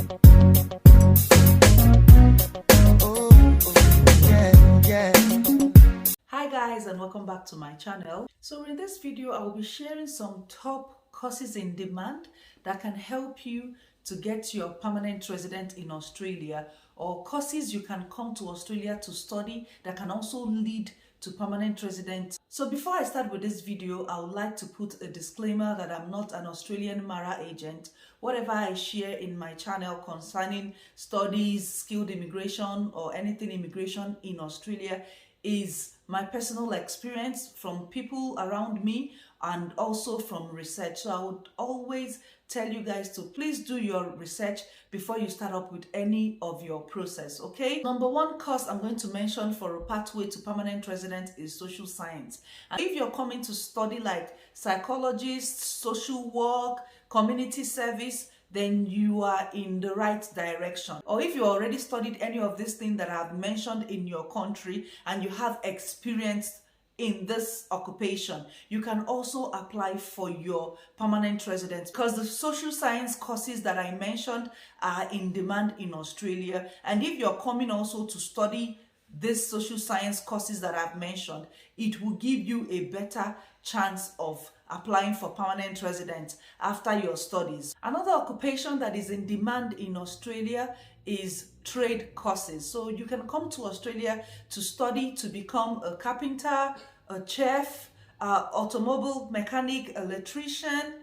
Hi guys, and welcome back to my channel. So in this video I will be sharing some top courses in demand that can help you to get your permanent resident in Australia, or courses you can come to Australia to study that can also lead to permanent residence. So before I start with this video, I would like to put a disclaimer that I'm not an Australian MARA agent. Whatever I share in my channel concerning studies, skilled immigration, or anything immigration in Australia is my personal experience from people around me and also from research. So I would always tell you guys to please do your research before you start up with any of your process, okay? Number one course I'm going to mention for a pathway to permanent residence is social science. And if you're coming to study like psychologist, social work, community service, then you are in the right direction. Or if you already studied any of these things that I have mentioned in your country and you have experience in this occupation, you can also apply for your permanent residence, because the social science courses that I mentioned are in demand in Australia. And if you're coming also to study these social science courses that I've mentioned, it will give you a better chance of applying for permanent residence after your studies. Another occupation that is in demand in Australia is trade courses. So you can come to Australia to study to become a carpenter, a chef, automobile mechanic, electrician,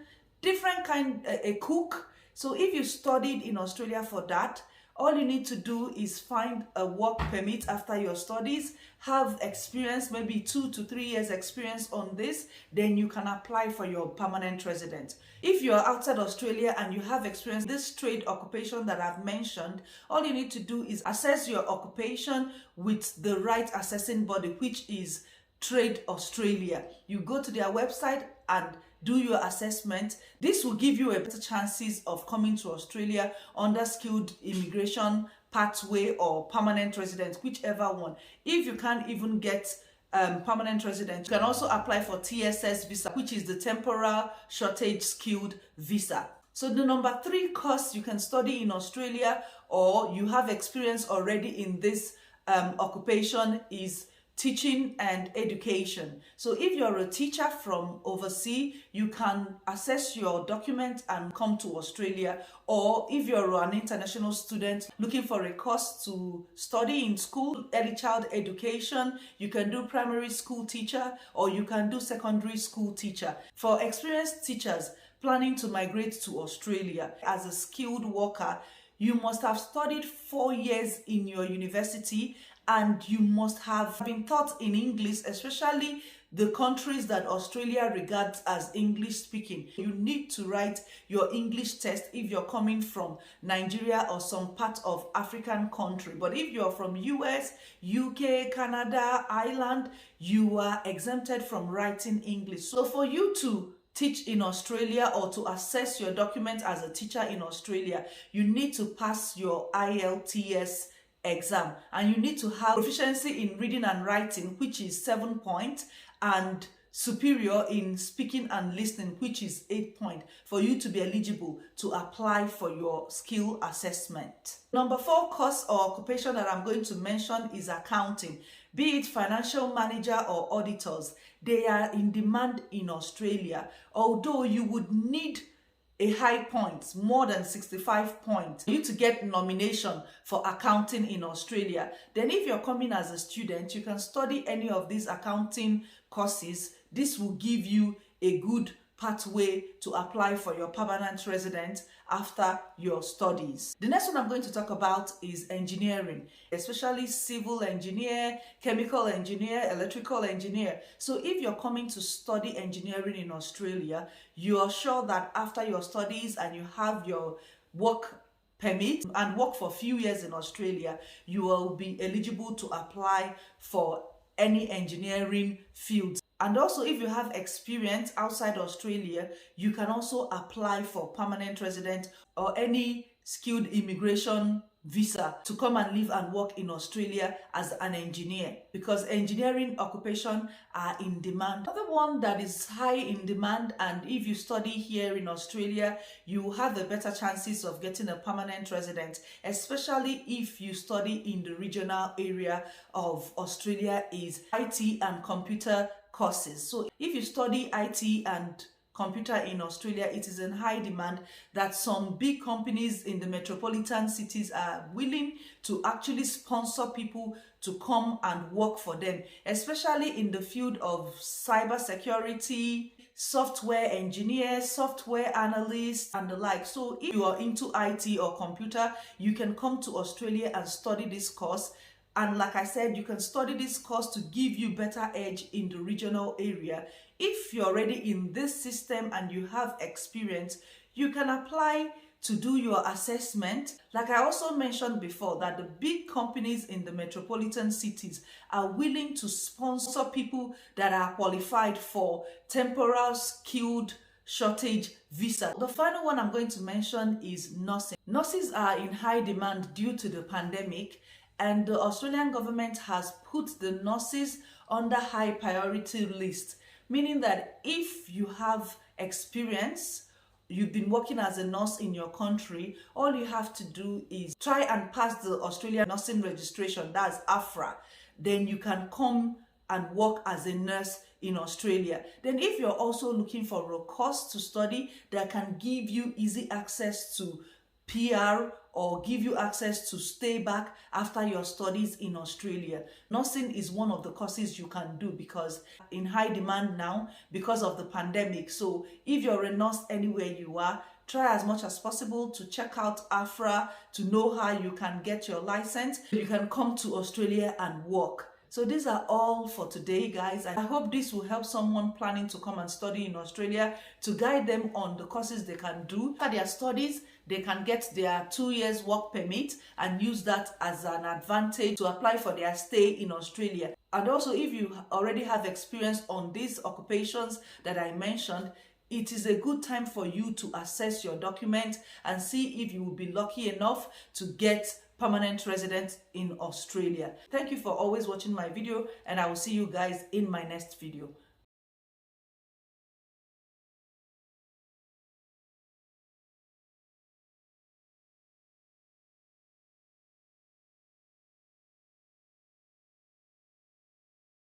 different kind, a cook. So if you studied in Australia for that, all you need to do is find a work permit after your studies, have experience, maybe 2 to 3 years experience on this, then you can apply for your permanent residence. If you're outside Australia and you have experience this trade occupation that I've mentioned, all you need to do is assess your occupation with the right assessing body, which is Trade Australia. You go to their website and do your assessment. This will give you a better chances of coming to Australia under skilled immigration pathway or permanent residence, whichever one. If you can't even get permanent residence, you can also apply for TSS visa, which is the temporal shortage skilled visa. So the number 3 course you can study in Australia, or you have experience already in this occupation, is teaching and education. So if you're a teacher from overseas, you can assess your document and come to Australia. Or if you're an international student looking for a course to study in school, early child education, you can do primary school teacher, or you can do secondary school teacher. For experienced teachers planning to migrate to Australia as a skilled worker, you must have studied 4 years in your university, and you must have been taught in English, especially the countries that Australia regards as English speaking. You need to write your English test if you're coming from Nigeria or some part of African country. But if you're from US, UK, Canada, Ireland, you are exempted from writing English. So for you to teach in Australia or to assess your documents as a teacher in Australia, you need to pass your IELTS exam, and you need to have proficiency in reading and writing, which is 7 points, and superior in speaking and listening, which is 8 points, for you to be eligible to apply for your skill assessment. Number 4 course or occupation that I'm going to mention is accounting. Be it financial manager or auditors, they are in demand in Australia, although you would need a high points, more than 65 points, for you to get nomination for accounting in Australia. Then if you're coming as a student, you can study any of these accounting courses. This will give you a good pathway to apply for your permanent residence after your studies. The next one I'm going to talk about is engineering, especially civil engineer, chemical engineer, electrical engineer. So if you're coming to study engineering in Australia, you are sure that after your studies and you have your work permit and work for a few years in Australia, you will be eligible to apply for any engineering field. And also, if you have experience outside Australia, you can also apply for permanent resident or any skilled immigration visa to come and live and work in Australia as an engineer, because engineering occupation are in demand. Another one that is high in demand, and if you study here in Australia, you have the better chances of getting a permanent resident, especially if you study in the regional area of Australia, is IT and computer courses. So if you study IT and computer in Australia, it is in high demand that some big companies in the metropolitan cities are willing to actually sponsor people to come and work for them, especially in the field of cyber security, software engineers, software analysts, and the like. So if you are into IT or computer, you can come to Australia and study this course. And like I said, you can study this course to give you better edge in the regional area. If you're already in this system and you have experience, you can apply to do your assessment. Like I also mentioned before, that the big companies in the metropolitan cities are willing to sponsor people that are qualified for temporal skilled shortage visa. The final one I'm going to mention is nursing. Nurses are in high demand due to the pandemic, and the Australian government has put the nurses under high priority list, meaning that if you have experience, you've been working as a nurse in your country, all you have to do is try and pass the Australian nursing registration, that's AFRA. Then you can come and work as a nurse in Australia. Then if you're also looking for a course to study that can give you easy access to PR or give you access to stay back after your studies in Australia, nursing is one of the courses you can do, because in high demand now because of the pandemic. So if you're a nurse anywhere you are, try as much as possible to check out AFRA to know how you can get your license. You can come to Australia and work. So these are all for today, guys. I hope this will help someone planning to come and study in Australia, to guide them on the courses they can do. After their studies, they can get their 2 years work permit and use that as an advantage to apply for their stay in Australia. And also, if you already have experience on these occupations that I mentioned, it is a good time for you to assess your documents and see if you will be lucky enough to get permanent resident in Australia. Thank you for always watching my video, and I will see you guys in my next video.